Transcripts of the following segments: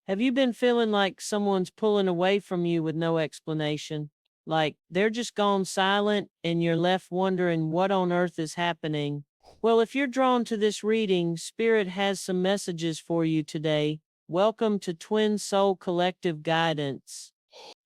Have you been feeling like someone's pulling away from you with no explanation? Like they're just gone silent and you're left wondering what on earth is happening? Well, if you're drawn to this reading, Spirit has some messages for you today. Welcome to Twin Soul Collective Guidance.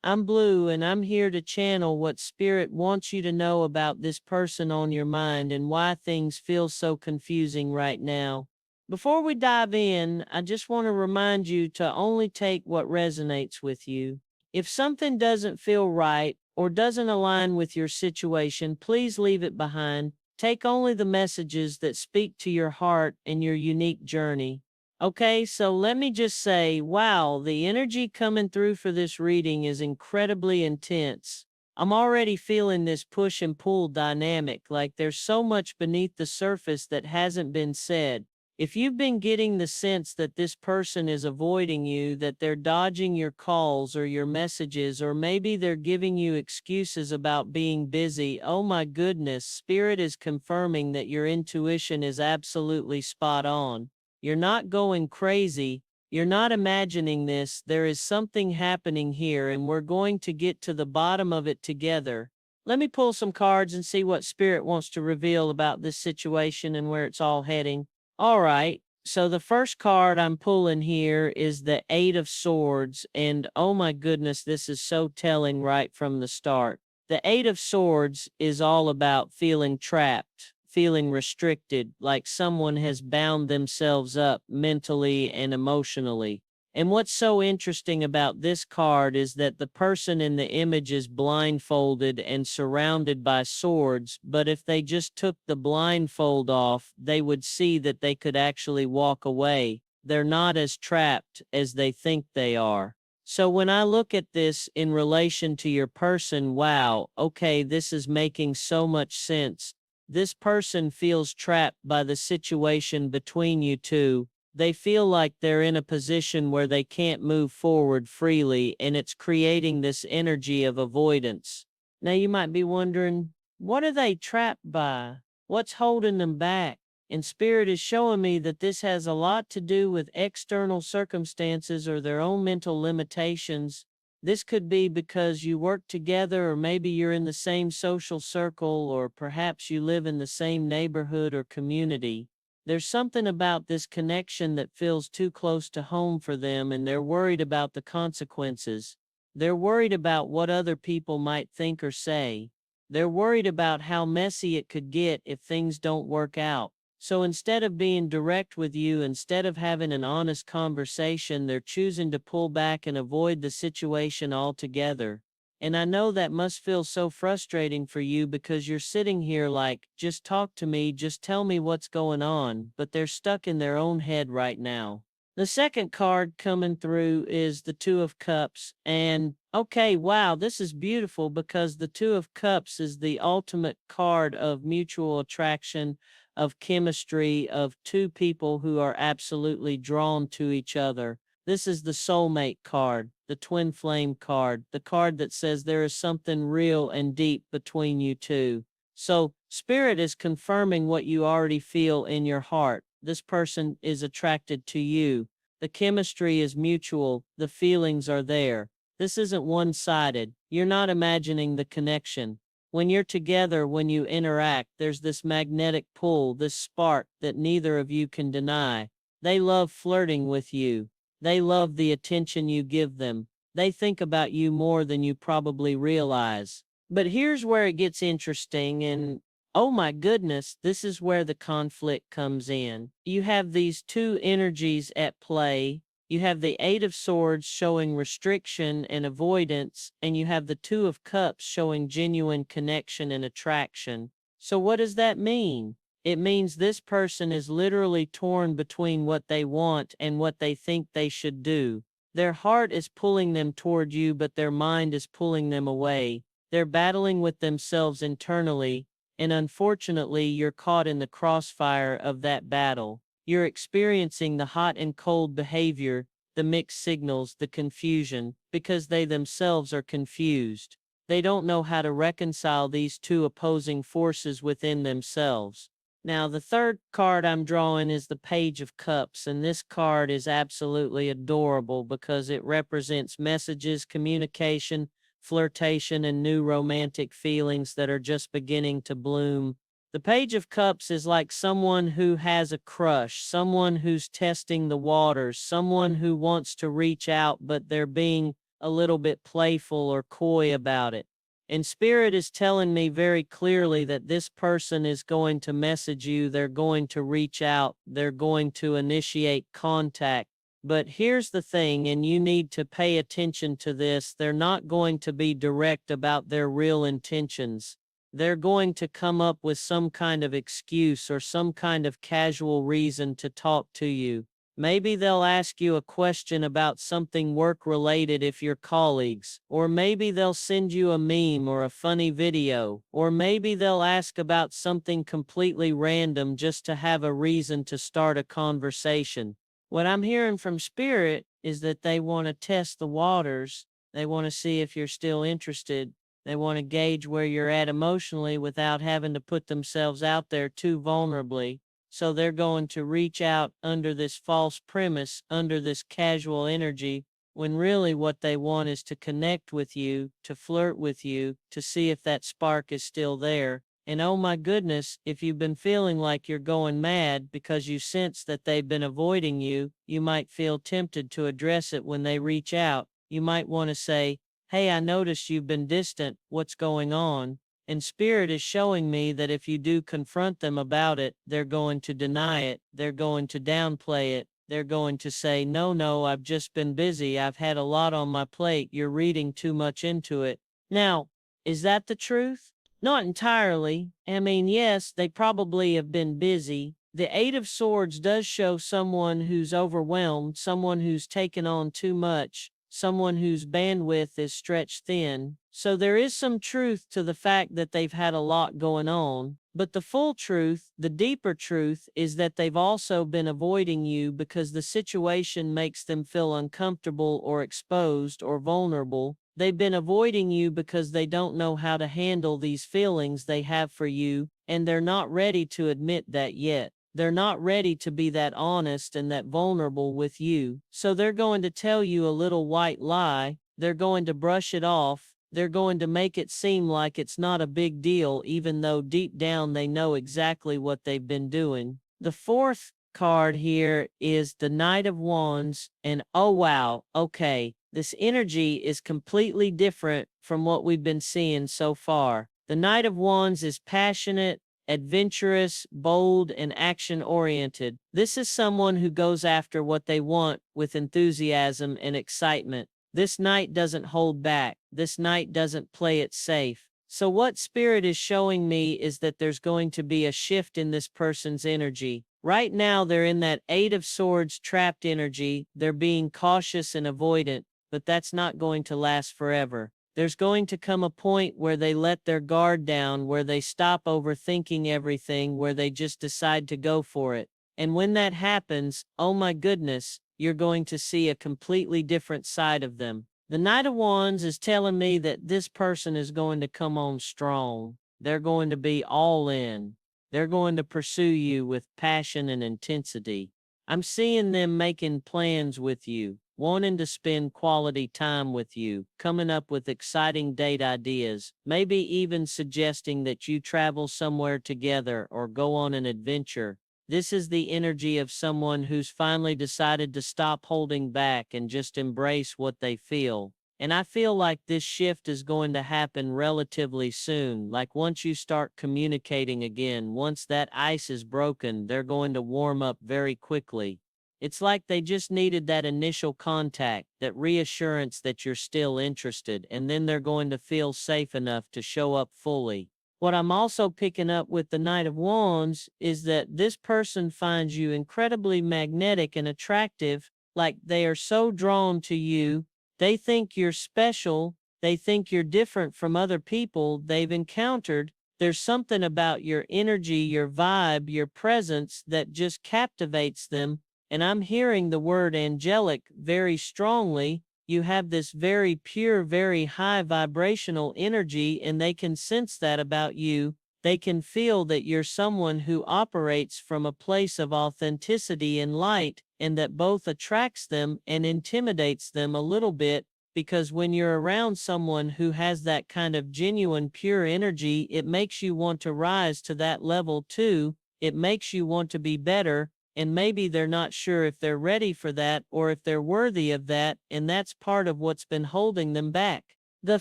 I'm Blue and I'm here to channel what Spirit wants you to know about this person on your mind and why things feel so confusing right now. Before we dive in, I just want to remind you to only take what resonates with you. If something doesn't feel right or doesn't align with your situation, please leave it behind. Take only the messages that speak to your heart and your unique journey. Okay, so let me just say, wow, the energy coming through for this reading is incredibly intense. I'm already feeling this push and pull dynamic, like there's so much beneath the surface that hasn't been said. If you've been getting the sense that this person is avoiding you, that they're dodging your calls or your messages, or maybe they're giving you excuses about being busy, oh my goodness, Spirit is confirming that your intuition is absolutely spot on. You're not going crazy. You're not imagining this. There is something happening here, and we're going to get to the bottom of it together. Let me pull some cards and see what Spirit wants to reveal about this situation and where it's all heading. All right. So the first card I'm pulling here is the Eight of Swords, and oh my goodness, this is so telling right from the start. The Eight of Swords is all about feeling trapped, feeling restricted, like someone has bound themselves up mentally and emotionally. And what's so interesting about this card is that the person in the image is blindfolded and surrounded by swords, but if they just took the blindfold off, they would see that they could actually walk away. They're not as trapped as they think they are. So when I look at this in relation to your person, wow, okay, this is making so much sense. This person feels trapped by the situation between you two. They feel like they're in a position where they can't move forward freely, and it's creating this energy of avoidance. Now you might be wondering, what are they trapped by? What's holding them back? And Spirit is showing me that this has a lot to do with external circumstances or their own mental limitations. This could be because you work together, or maybe you're in the same social circle, or perhaps you live in the same neighborhood or community. There's something about this connection that feels too close to home for them, and they're worried about the consequences. They're worried about what other people might think or say. They're worried about how messy it could get if things don't work out. So instead of being direct with you, instead of having an honest conversation, they're choosing to pull back and avoid the situation altogether. And I know that must feel so frustrating for you because you're sitting here like, just talk to me, just tell me what's going on, but they're stuck in their own head right now. The second card coming through is the Two of Cups. And okay, wow, this is beautiful because the Two of Cups is the ultimate card of mutual attraction, of chemistry, of two people who are absolutely drawn to each other. This is the soulmate card, the twin flame card, the card that says there is something real and deep between you two. So, Spirit is confirming what you already feel in your heart. This person is attracted to you. The chemistry is mutual. The feelings are there. This isn't one sided. You're not imagining the connection. When you're together, when you interact, there's this magnetic pull, this spark that neither of you can deny. They love flirting with you. They love the attention you give them. They think about you more than you probably realize. But here's where it gets interesting, and oh my goodness, this is where the conflict comes in. You have these two energies at play. You have the Eight of Swords showing restriction and avoidance, and you have the Two of Cups showing genuine connection and attraction. So what does that mean? It means this person is literally torn between what they want and what they think they should do. Their heart is pulling them toward you, but their mind is pulling them away. They're battling with themselves internally, and unfortunately, you're caught in the crossfire of that battle. You're experiencing the hot and cold behavior, the mixed signals, the confusion, because they themselves are confused. They don't know how to reconcile these two opposing forces within themselves. Now, the third card I'm drawing is the Page of Cups, and this card is absolutely adorable because it represents messages, communication, flirtation, and new romantic feelings that are just beginning to bloom. The Page of Cups is like someone who has a crush, someone who's testing the waters, someone who wants to reach out, but they're being a little bit playful or coy about it. And Spirit is telling me very clearly that this person is going to message you, they're going to reach out, they're going to initiate contact. But here's the thing, and you need to pay attention to this, they're not going to be direct about their real intentions. They're going to come up with some kind of excuse or some kind of casual reason to talk to you. Maybe they'll ask you a question about something work-related if you're colleagues, or maybe they'll send you a meme or a funny video, or maybe they'll ask about something completely random just to have a reason to start a conversation. What I'm hearing from Spirit is that they want to test the waters. They want to see if you're still interested. They want to gauge where you're at emotionally without having to put themselves out there too vulnerably. So they're going to reach out under this false premise, under this casual energy, when really what they want is to connect with you, to flirt with you, to see if that spark is still there. And oh my goodness, if you've been feeling like you're going mad because you sense that they've been avoiding you, you might feel tempted to address it when they reach out. You might want to say, "Hey, I noticed you've been distant. What's going on?" And Spirit is showing me that if you do confront them about it, they're going to deny it, they're going to downplay it, they're going to say, "No, no, I've just been busy, I've had a lot on my plate, you're reading too much into it." Now, is that the truth? Not entirely. I mean, yes, they probably have been busy. The Eight of Swords does show someone who's overwhelmed, someone who's taken on too much, someone whose bandwidth is stretched thin. So there is some truth to the fact that they've had a lot going on. But the full truth, the deeper truth, is that they've also been avoiding you because the situation makes them feel uncomfortable or exposed or vulnerable. They've been avoiding you because they don't know how to handle these feelings they have for you, and they're not ready to admit that yet. They're not ready to be that honest and that vulnerable with you. So they're going to tell you a little white lie. They're going to brush it off. They're going to make it seem like it's not a big deal, even though deep down they know exactly what they've been doing. The fourth card here is the Knight of Wands, and oh wow, okay, this energy is completely different from what we've been seeing so far. The Knight of Wands is passionate, adventurous, bold, and action-oriented. This is someone who goes after what they want with enthusiasm and excitement. This knight doesn't hold back. This knight doesn't play it safe. So what Spirit is showing me is that there's going to be a shift in this person's energy. Right now, they're in that Eight of Swords trapped energy. They're being cautious and avoidant, but that's not going to last forever. There's going to come a point where they let their guard down, where they stop overthinking everything, where they just decide to go for it. And when that happens, oh my goodness, you're going to see a completely different side of them. The Knight of Wands is telling me that this person is going to come on strong. They're going to be all in. They're going to pursue you with passion and intensity. I'm seeing them making plans with you, wanting to spend quality time with you, coming up with exciting date ideas, maybe even suggesting that you travel somewhere together or go on an adventure. This is the energy of someone who's finally decided to stop holding back and just embrace what they feel. And I feel like this shift is going to happen relatively soon. Like once you start communicating again, once that ice is broken, they're going to warm up very quickly. It's like they just needed that initial contact, that reassurance that you're still interested, and then they're going to feel safe enough to show up fully. What I'm also picking up with the Knight of Wands is that this person finds you incredibly magnetic and attractive, like they are so drawn to you. They think you're special. They think you're different from other people they've encountered. There's something about your energy, your vibe, your presence that just captivates them. And I'm hearing the word angelic very strongly. You have this very pure, very high vibrational energy, and they can sense that about you. They can feel that you're someone who operates from a place of authenticity and light, and that both attracts them and intimidates them a little bit, because when you're around someone who has that kind of genuine, pure energy, it makes you want to rise to that level too. It makes you want to be better, and maybe they're not sure if they're ready for that or if they're worthy of that, and that's part of what's been holding them back. The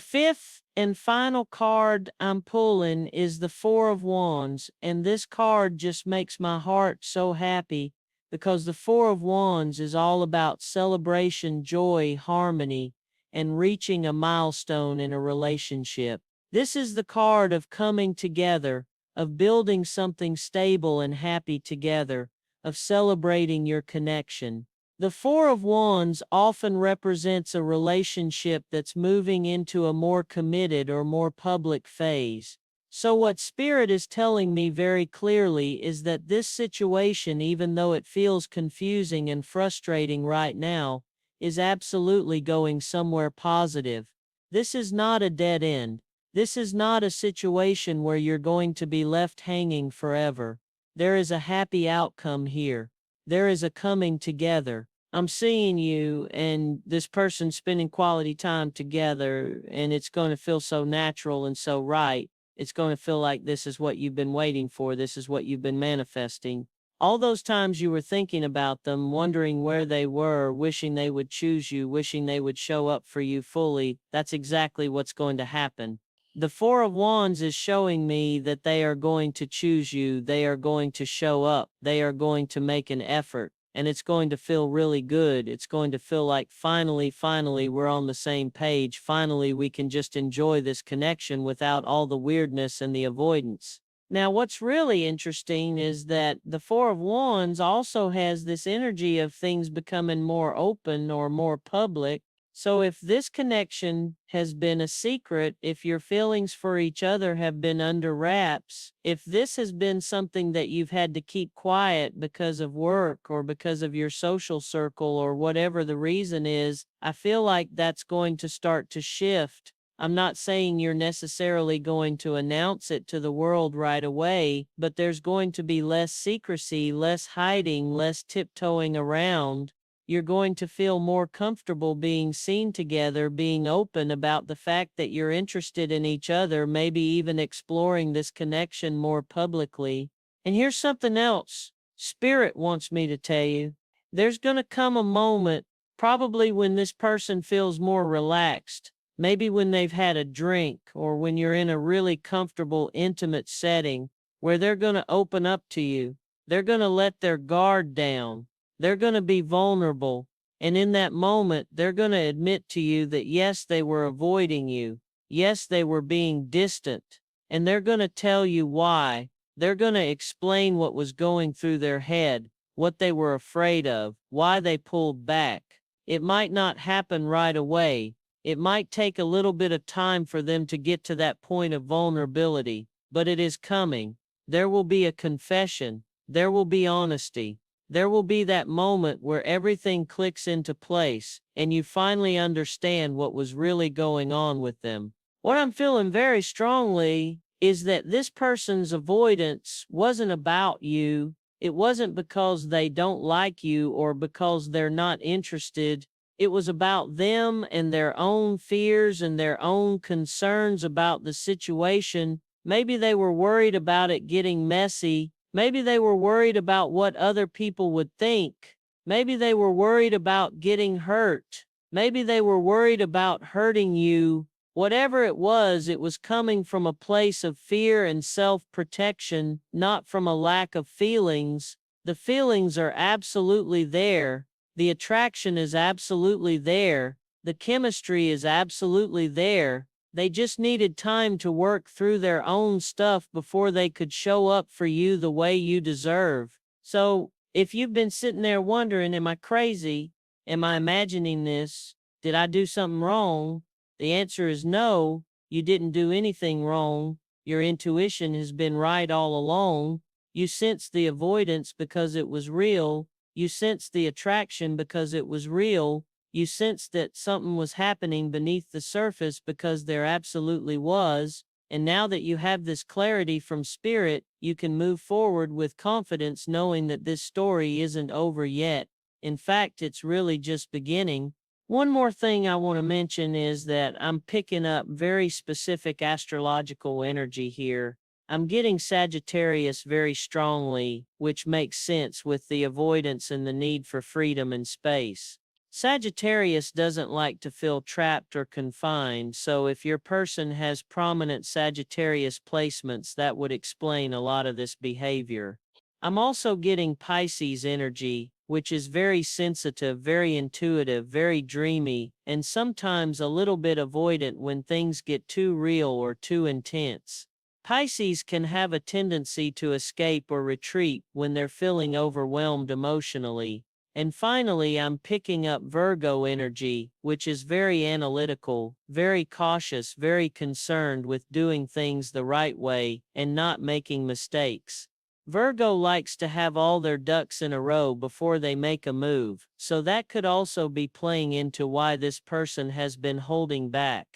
fifth and final card I'm pulling is the Four of Wands, and this card just makes my heart so happy because the Four of Wands is all about celebration, joy, harmony, and reaching a milestone in a relationship. This is the card of coming together, of building something stable and happy together, of celebrating your connection. The Four of Wands often represents a relationship that's moving into a more committed or more public phase. So, what Spirit is telling me very clearly is that this situation, even though it feels confusing and frustrating right now, is absolutely going somewhere positive. This is not a dead end. This is not a situation where you're going to be left hanging forever. There is a happy outcome here. There is a coming together. I'm seeing you and this person spending quality time together, and it's going to feel so natural and so right. It's going to feel like this is what you've been waiting for. This is what you've been manifesting. All those times you were thinking about them, wondering where they were, wishing they would choose you, wishing they would show up for you fully, that's exactly what's going to happen. The Four of Wands is showing me that they are going to choose you, they are going to show up, they are going to make an effort, and it's going to feel really good. It's going to feel like finally, we're on the same page. Finally, we can just enjoy this connection without all the weirdness and the avoidance. Now, what's really interesting is that the Four of Wands also has this energy of things becoming more open or more public. So, if this connection has been a secret, if your feelings for each other have been under wraps, if this has been something that you've had to keep quiet because of work or because of your social circle or whatever the reason is, I feel like that's going to start to shift. I'm not saying you're necessarily going to announce it to the world right away, but there's going to be less secrecy, less hiding, less tiptoeing around. You're going to feel more comfortable being seen together, being open about the fact that you're interested in each other, maybe even exploring this connection more publicly. And here's something else Spirit wants me to tell you. There's going to come a moment, probably when this person feels more relaxed, maybe when they've had a drink or when you're in a really comfortable, intimate setting, where they're going to open up to you. They're going to let their guard down. They're going to be vulnerable. And in that moment, they're going to admit to you that yes, they were avoiding you. Yes, they were being distant. And they're going to tell you why. They're going to explain what was going through their head, what they were afraid of, why they pulled back. It might not happen right away. It might take a little bit of time for them to get to that point of vulnerability, but it is coming. There will be a confession. There will be honesty. There will be that moment where everything clicks into place and you finally understand what was really going on with them. What I'm feeling very strongly is that this person's avoidance wasn't about you. It wasn't because they don't like you or because they're not interested. It was about them and their own fears and their own concerns about the situation. Maybe they were worried about it getting messy. Maybe they were worried about what other people would think. Maybe they were worried about getting hurt. Maybe they were worried about hurting you. Whatever it was coming from a place of fear and self-protection, not from a lack of feelings. The feelings are absolutely there. The attraction is absolutely there. The chemistry is absolutely there. They just needed time to work through their own stuff before they could show up for you the way you deserve. So, if you've been sitting there wondering, am I crazy? Am I imagining this? Did I do something wrong? The answer is no, you didn't do anything wrong. Your intuition has been right all along. You sensed the avoidance because it was real. You sensed the attraction because it was real. You sensed that something was happening beneath the surface because there absolutely was. And now that you have this clarity from spirit, you can move forward with confidence knowing that this story isn't over yet. In fact, it's really just beginning. One more thing I want to mention is that I'm picking up very specific astrological energy here. I'm getting Sagittarius very strongly, which makes sense with the avoidance and the need for freedom and space. Sagittarius doesn't like to feel trapped or confined, so if your person has prominent Sagittarius placements, that would explain a lot of this behavior. I'm also getting Pisces energy, which is very sensitive, very intuitive, very dreamy, and sometimes a little bit avoidant when things get too real or too intense. Pisces can have a tendency to escape or retreat when they're feeling overwhelmed emotionally. And finally, I'm picking up Virgo energy, which is very analytical, very cautious, very concerned with doing things the right way and not making mistakes. Virgo likes to have all their ducks in a row before they make a move, so that could also be playing into why this person has been holding back.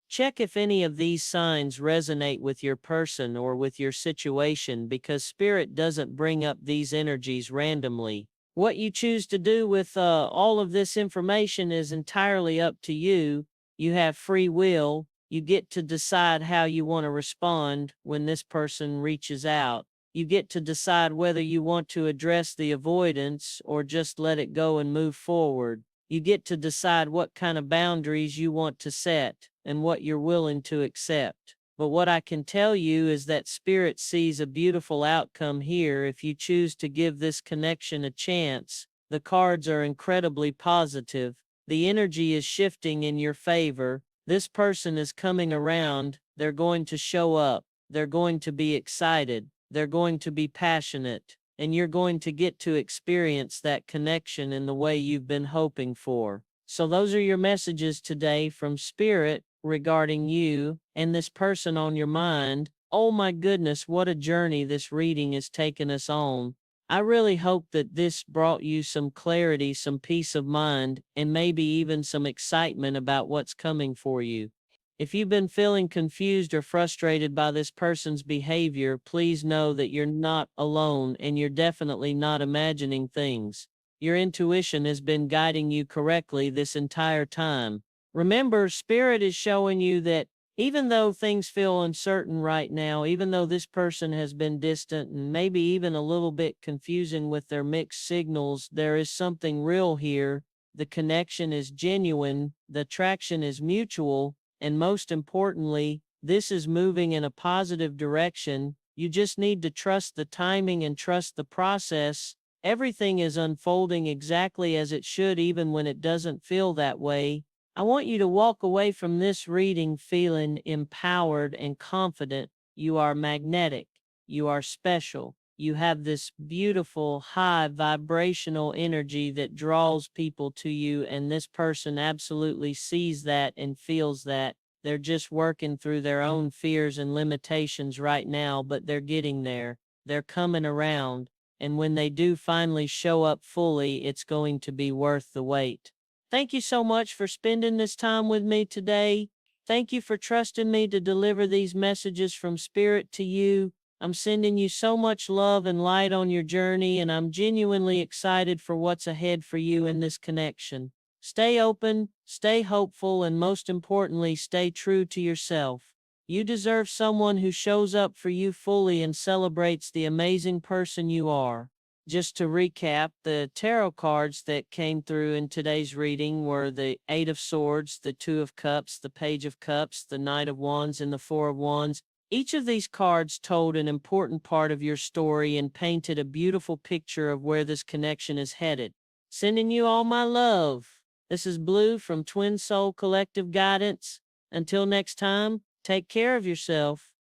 Check if any of these signs resonate with your person or with your situation because Spirit doesn't bring up these energies randomly. What you choose to do with all of this information is entirely up to you. You have free will. You get to decide how you want to respond when this person reaches out. You get to decide whether you want to address the avoidance or just let it go and move forward. You get to decide what kind of boundaries you want to set and what you're willing to accept. But what I can tell you is that Spirit sees a beautiful outcome here if you choose to give this connection a chance. The cards are incredibly positive. The energy is shifting in your favor. This person is coming around. They're going to show up. They're going to be excited. They're going to be passionate. And you're going to get to experience that connection in the way you've been hoping for. So those are your messages today from Spirit regarding you and this person on your mind. Oh my goodness, what a journey this reading has taken us on. I really hope that this brought you some clarity, some peace of mind, and maybe even some excitement about what's coming for you. If you've been feeling confused or frustrated by this person's behavior, please know that you're not alone and you're definitely not imagining things. Your intuition has been guiding you correctly this entire time. Remember, Spirit is showing you that even though things feel uncertain right now, even though this person has been distant and maybe even a little bit confusing with their mixed signals, there is something real here. The connection is genuine, the attraction is mutual, and most importantly, this is moving in a positive direction. You just need to trust the timing and trust the process. Everything is unfolding exactly as it should, even when it doesn't feel that way. I want you to walk away from this reading feeling empowered and confident. You are magnetic. You are special. You have this beautiful, high vibrational energy that draws people to you, and this person absolutely sees that and feels that. They're just working through their own fears and limitations right now, but they're getting there. They're coming around, and when they do finally show up fully, it's going to be worth the wait. Thank you so much for spending this time with me today. Thank you for trusting me to deliver these messages from Spirit to you. I'm sending you so much love and light on your journey, and I'm genuinely excited for what's ahead for you in this connection. Stay open, stay hopeful, and most importantly, stay true to yourself. You deserve someone who shows up for you fully and celebrates the amazing person you are. Just to recap, the tarot cards that came through in today's reading were the Eight of Swords, the Two of Cups, the Page of Cups, the Knight of Wands, and the Four of Wands. Each of these cards told an important part of your story and painted a beautiful picture of where this connection is headed. Sending you all my love. This is Blue from Twin Soul Collective Guidance. Until next time, take care of yourself.